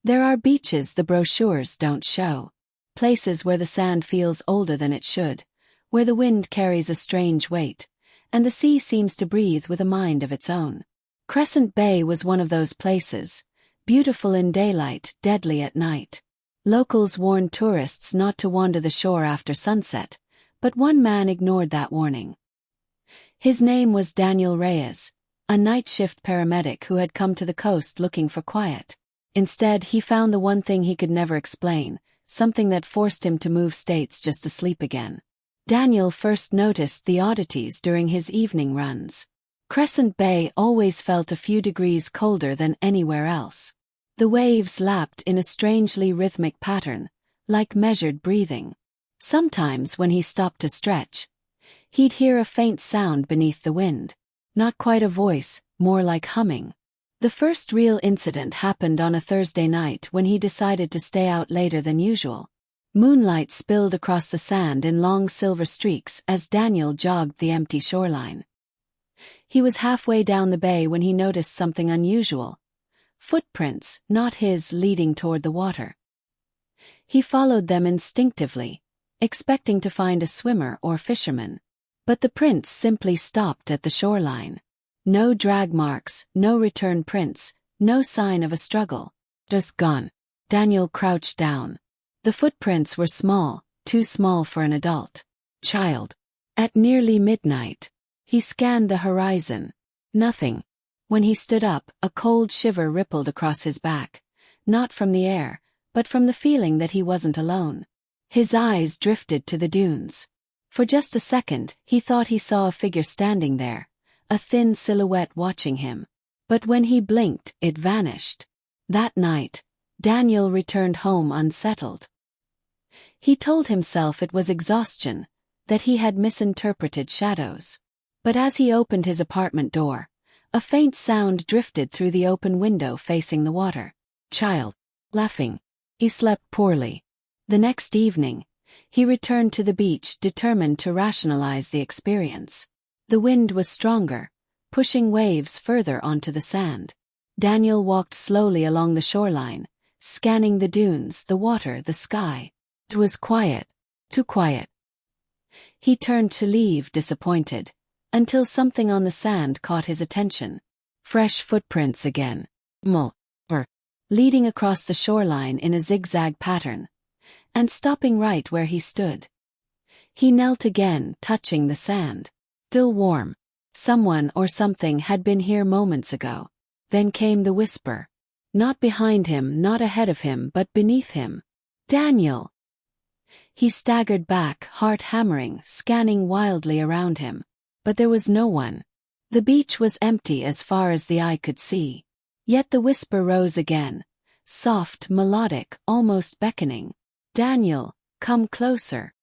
There are beaches the brochures don't show. Places where the sand feels older than it should, where the wind carries a strange weight, and the sea seems to breathe with a mind of its own. Crescent Bay was one of those places, beautiful in daylight, deadly at night. Locals warned tourists not to wander the shore after sunset, but one man ignored that warning. His name was Daniel Reyes, a night shift paramedic who had come to the coast looking for quiet. Instead, he found the one thing he could never explain, something that forced him to move states just to sleep again. Daniel first noticed the oddities during his evening runs. Crescent Bay always felt a few degrees colder than anywhere else. The waves lapped in a strangely rhythmic pattern, like measured breathing. Sometimes when he stopped to stretch, he'd hear a faint sound beneath the wind. Not quite a voice, more like humming. The first real incident happened on a Thursday night when he decided to stay out later than usual. Moonlight spilled across the sand in long silver streaks as Daniel jogged the empty shoreline. He was halfway down the bay when he noticed something unusual. Footprints, not his, leading toward the water. He followed them instinctively, expecting to find a swimmer or fisherman. But the prints simply stopped at the shoreline. No drag marks, no return prints, no sign of a struggle. Just gone. Daniel crouched down. The footprints were small, too small for an adult child. At nearly midnight, he scanned the horizon. Nothing. When he stood up, a cold shiver rippled across his back, not from the air, but from the feeling that he wasn't alone. His eyes drifted to the dunes. For just a second, he thought he saw a figure standing there, a thin silhouette watching him. But when he blinked, it vanished. That night, Daniel returned home unsettled. He told himself it was exhaustion, that he had misinterpreted shadows. But as he opened his apartment door, a faint sound drifted through the open window facing the water. Child. Laughing. He slept poorly. The next evening, he returned to the beach determined to rationalize the experience. The wind was stronger, pushing waves further onto the sand. Daniel walked slowly along the shoreline, scanning the dunes, the water, the sky. It was quiet. Too quiet. He turned to leave, disappointed, until something on the sand caught his attention. Fresh footprints again. Leading across the shoreline in a zigzag pattern, and stopping right where he stood. He knelt again, touching the sand. Still warm. Someone or something had been here moments ago. Then came the whisper. Not behind him, not ahead of him, but beneath him. Daniel! He staggered back, heart hammering, scanning wildly around him. But there was no one. The beach was empty as far as the eye could see. Yet the whisper rose again. Soft, melodic, almost beckoning. Daniel, come closer.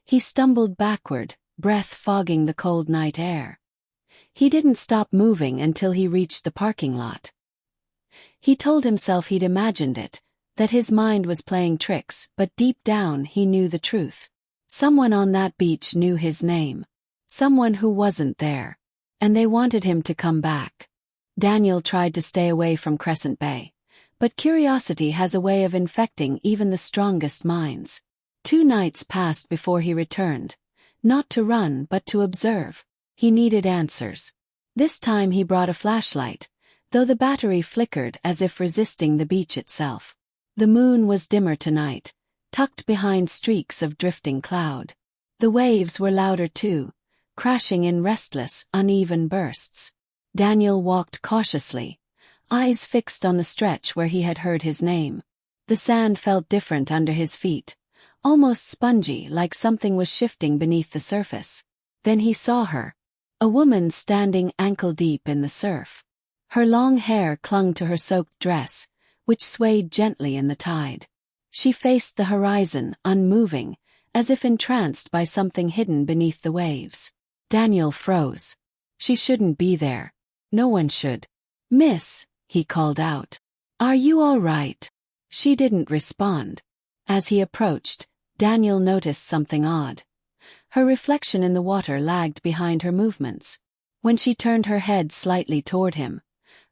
He stumbled backward, breath fogging the cold night air. He didn't stop moving until he reached the parking lot. He told himself he'd imagined it, that his mind was playing tricks, but deep down he knew the truth. Someone on that beach knew his name. Someone who wasn't there. And they wanted him to come back. Daniel tried to stay away from Crescent Bay. But curiosity has a way of infecting even the strongest minds. 2 nights passed before he returned. Not to run, but to observe. He needed answers. This time he brought a flashlight, though the battery flickered as if resisting the beach itself. The moon was dimmer tonight, tucked behind streaks of drifting cloud. The waves were louder too, crashing in restless, uneven bursts. Daniel walked cautiously, eyes fixed on the stretch where he had heard his name. The sand felt different under his feet, almost spongy, like something was shifting beneath the surface. Then he saw her, a woman standing ankle-deep in the surf. Her long hair clung to her soaked dress, which swayed gently in the tide. She faced the horizon, unmoving, as if entranced by something hidden beneath the waves. Daniel froze. She shouldn't be there. No one should. Miss, he called out. Are you all right? She didn't respond. As he approached, Daniel noticed something odd. Her reflection in the water lagged behind her movements. When she turned her head slightly toward him,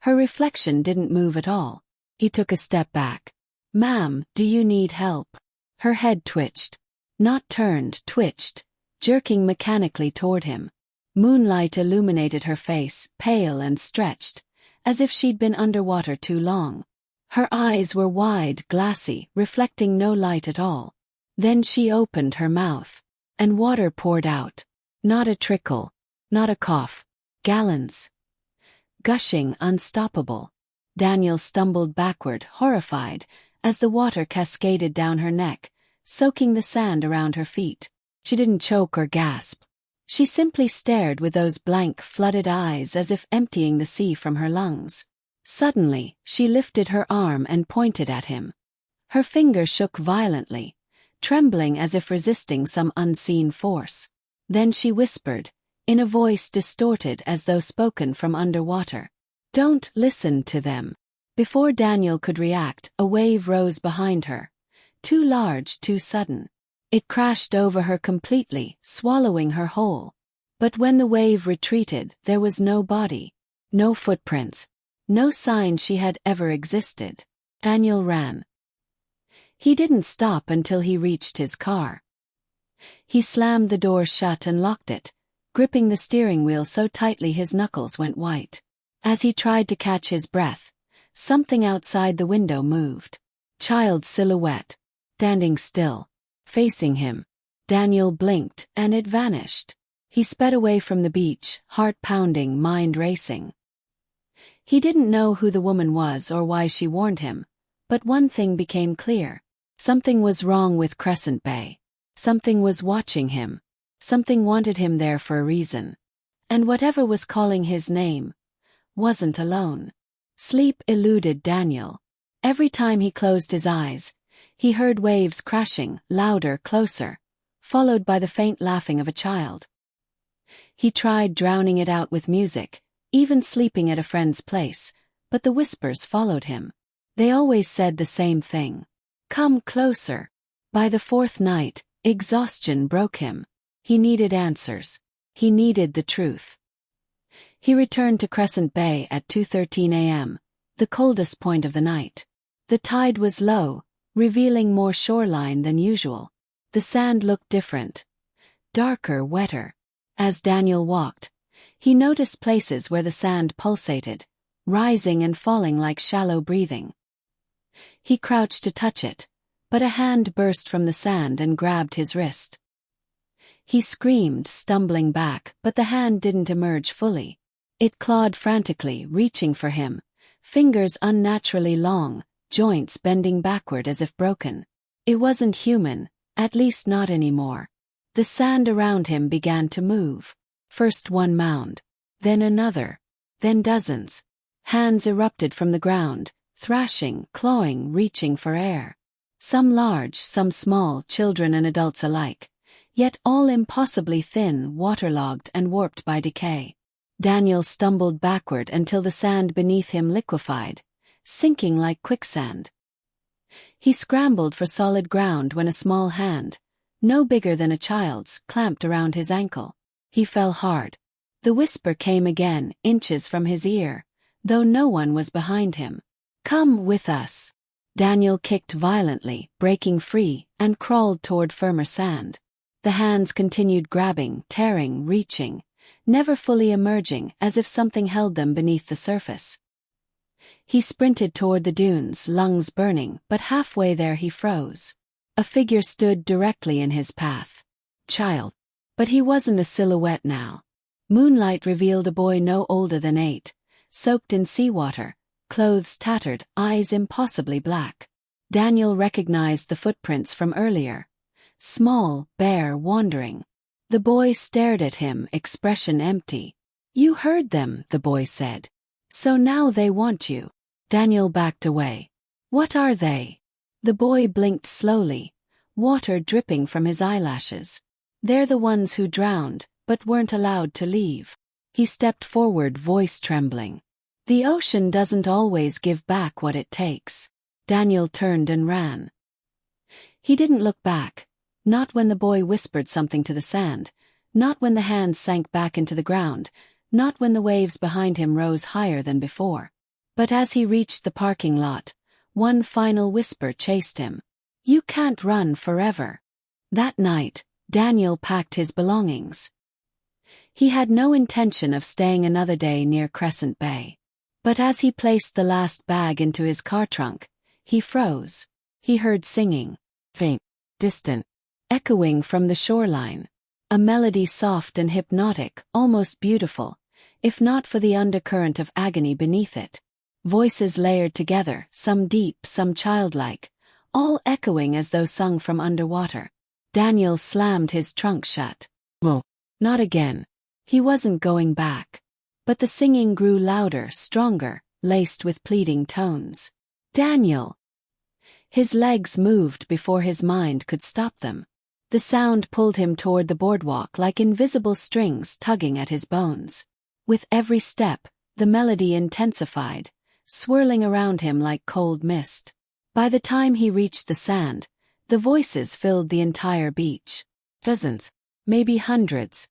her reflection didn't move at all. He took a step back. "Ma'am, do you need help?" Her head twitched. Not turned, twitched, jerking mechanically toward him. Moonlight illuminated her face, pale and stretched, as if she'd been underwater too long. Her eyes were wide, glassy, reflecting no light at all. Then she opened her mouth, and water poured out. Not a trickle, not a cough. Gallons. Gushing, unstoppable. Daniel stumbled backward, horrified, as the water cascaded down her neck, soaking the sand around her feet. She didn't choke or gasp. She simply stared with those blank, flooded eyes as if emptying the sea from her lungs. Suddenly, she lifted her arm and pointed at him. Her finger shook violently, trembling as if resisting some unseen force. Then she whispered, in a voice distorted as though spoken from underwater, "Don't listen to them." Before Daniel could react, a wave rose behind her. Too large, too sudden. It crashed over her completely, swallowing her whole. But when the wave retreated, there was no body, no footprints, no sign she had ever existed. Daniel ran. He didn't stop until he reached his car. He slammed the door shut and locked it, gripping the steering wheel so tightly his knuckles went white. As he tried to catch his breath, something outside the window moved. Child's silhouette, standing still, facing him. Daniel blinked, and it vanished. He sped away from the beach, heart pounding, mind racing. He didn't know who the woman was or why she warned him, but one thing became clear. Something was wrong with Crescent Bay. Something was watching him. Something wanted him there for a reason. And whatever was calling his name wasn't alone. Sleep eluded Daniel. Every time he closed his eyes, he heard waves crashing, louder, closer, followed by the faint laughing of a child. He tried drowning it out with music, even sleeping at a friend's place, but the whispers followed him. They always said the same thing. "Come closer." By the fourth night, exhaustion broke him. He needed answers. He needed the truth. He returned to Crescent Bay at 2:13 a.m., the coldest point of the night. The tide was low, revealing more shoreline than usual. The sand looked different. Darker, wetter. As Daniel walked, he noticed places where the sand pulsated, rising and falling like shallow breathing. He crouched to touch it, but a hand burst from the sand and grabbed his wrist. He screamed, stumbling back, but the hand didn't emerge fully. It clawed frantically, reaching for him, fingers unnaturally long, joints bending backward as if broken. It wasn't human, at least not anymore. The sand around him began to move. First one mound, then another, then dozens. Hands erupted from the ground, thrashing, clawing, reaching for air. Some large, some small, children and adults alike, yet all impossibly thin, waterlogged and warped by decay. Daniel stumbled backward until the sand beneath him liquefied, sinking like quicksand. He scrambled for solid ground when a small hand, no bigger than a child's, clamped around his ankle. He fell hard. The whisper came again, inches from his ear, though no one was behind him. "Come with us." Daniel kicked violently, breaking free, and crawled toward firmer sand. The hands continued grabbing, tearing, reaching, never fully emerging, as if something held them beneath the surface. He sprinted toward the dunes, lungs burning, but halfway there he froze. A figure stood directly in his path. Child. But he wasn't a silhouette now. Moonlight revealed a boy no older than 8, soaked in seawater, clothes tattered, eyes impossibly black. Daniel recognized the footprints from earlier. Small, bare, wandering. The boy stared at him, expression empty. "You heard them," the boy said. "So now they want you." Daniel backed away. "What are they?" The boy blinked slowly, water dripping from his eyelashes. "They're the ones who drowned, but weren't allowed to leave." He stepped forward, voice trembling. "The ocean doesn't always give back what it takes." Daniel turned and ran. He didn't look back, not when the boy whispered something to the sand, not when the hands sank back into the ground, not when the waves behind him rose higher than before. But as he reached the parking lot, One final whisper chased him. You can't run forever. That night, Daniel packed his belongings. He had no intention of staying another day near Crescent Bay. But as he placed the last bag into his car trunk, he froze. He heard singing, faint, distant, echoing from the shoreline. A melody soft and hypnotic, almost beautiful, if not for the undercurrent of agony beneath it. Voices layered together, some deep, some childlike, all echoing as though sung from underwater. Daniel slammed his trunk shut. Whoa, not again. He wasn't going back. But the singing grew louder, stronger, laced with pleading tones. Daniel! His legs moved before his mind could stop them. The sound pulled him toward the boardwalk like invisible strings tugging at his bones. With every step, the melody intensified, swirling around him like cold mist. By the time he reached the sand, the voices filled the entire beach. Dozens, maybe hundreds.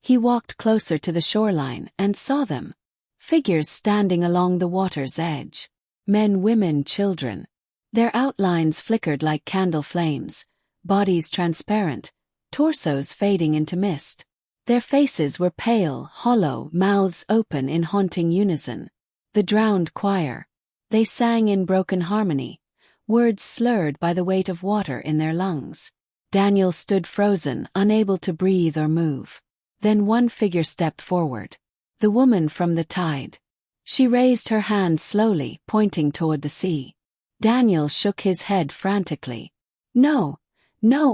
He walked closer to the shoreline and saw them. Figures standing along the water's edge. Men, women, children. Their outlines flickered like candle flames, bodies transparent, torsos fading into mist. Their faces were pale, hollow, mouths open in haunting unison. The drowned choir. They sang in broken harmony, words slurred by the weight of water in their lungs. Daniel stood frozen, unable to breathe or move. Then one figure stepped forward. The woman from the tide. She raised her hand slowly, pointing toward the sea. Daniel shook his head frantically. No,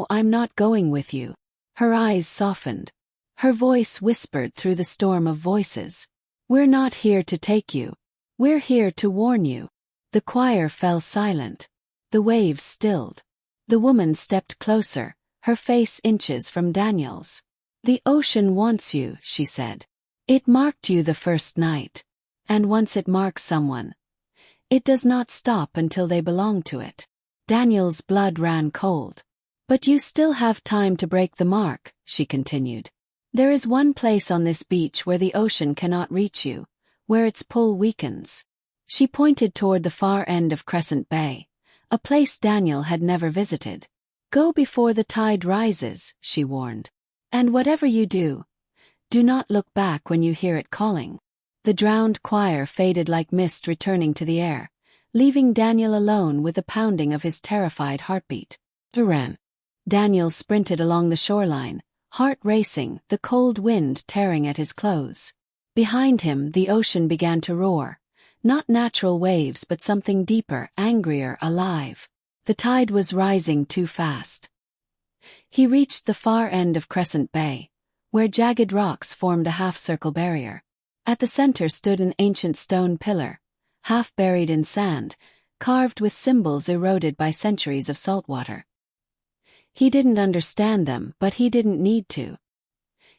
I'm not going with you. Her eyes softened. Her voice whispered through the storm of voices. We're not here to take you. We're here to warn you. The choir fell silent. The waves stilled. The woman stepped closer, her face inches from Daniel's. The ocean wants you, she said. It marked you the first night. And once it marks someone, it does not stop until they belong to it. Daniel's blood ran cold. But you still have time to break the mark, she continued. There is one place on this beach where the ocean cannot reach you, where its pull weakens. She pointed toward the far end of Crescent Bay, a place Daniel had never visited. Go before the tide rises, she warned. And whatever you do not look back when you hear it calling. The drowned choir faded like mist returning to the air, leaving Daniel alone with the pounding of his terrified heartbeat. Ran. Daniel sprinted along the shoreline, heart racing, the cold wind tearing at his clothes. Behind him, the ocean began to roar. Not natural waves but something deeper, angrier, alive. The tide was rising too fast. He reached the far end of Crescent Bay, where jagged rocks formed a half-circle barrier. At the center stood an ancient stone pillar, half buried in sand, carved with symbols eroded by centuries of salt water. He didn't understand them, but he didn't need to.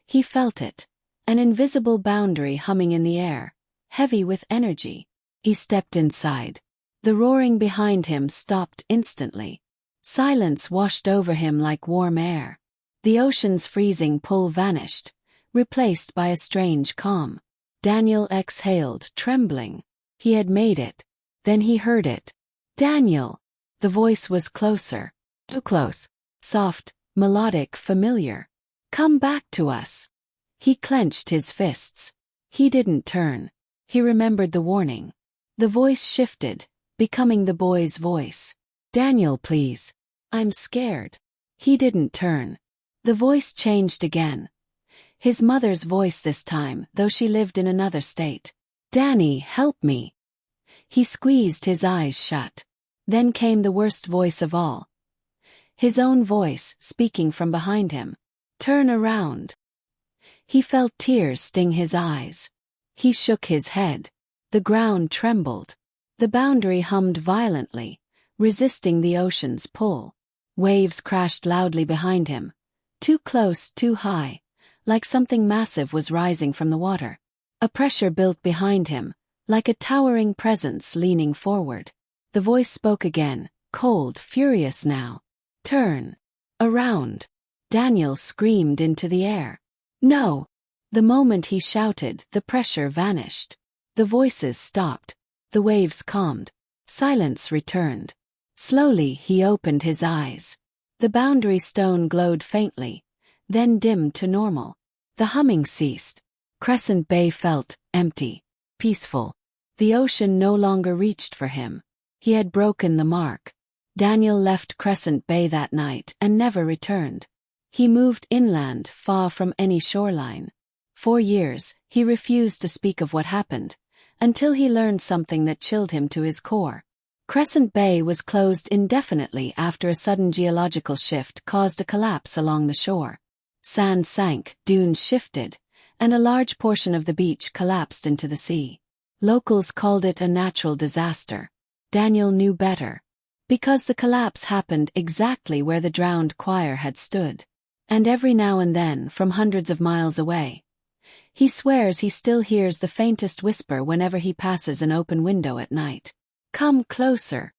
He felt it, an invisible boundary humming in the air, heavy with energy. He stepped inside. The roaring behind him stopped instantly. Silence washed over him like warm air. The ocean's freezing pull vanished, replaced by a strange calm. Daniel exhaled, trembling. He had made it. Then he heard it. Daniel! The voice was closer. Too close. Soft, melodic, familiar. Come back to us. He clenched his fists. He didn't turn. He remembered the warning. The voice shifted, becoming the boy's voice. Daniel, please. I'm scared. He didn't turn. The voice changed again. His mother's voice this time, though she lived in another state. Danny, help me. He squeezed his eyes shut. Then came the worst voice of all. His own voice, speaking from behind him. Turn around. He felt tears sting his eyes. He shook his head. The ground trembled. The boundary hummed violently, resisting the ocean's pull. Waves crashed loudly behind him. Too close, too high, like something massive was rising from the water. A pressure built behind him, like a towering presence leaning forward. The voice spoke again, cold, furious now. Turn. Around. Daniel screamed into the air. No. The moment he shouted, the pressure vanished. The voices stopped. The waves calmed. Silence returned. Slowly he opened his eyes. The boundary stone glowed faintly, then dimmed to normal. The humming ceased. Crescent Bay felt empty, peaceful. The ocean no longer reached for him. He had broken the mark. Daniel left Crescent Bay that night and never returned. He moved inland, far from any shoreline. For years, he refused to speak of what happened, until he learned something that chilled him to his core. Crescent Bay was closed indefinitely after a sudden geological shift caused a collapse along the shore. Sand sank, dunes shifted, and a large portion of the beach collapsed into the sea. Locals called it a natural disaster. Daniel knew better. Because the collapse happened exactly where the drowned choir had stood. And every now and then, from hundreds of miles away, he swears he still hears the faintest whisper whenever he passes an open window at night. "Come closer,"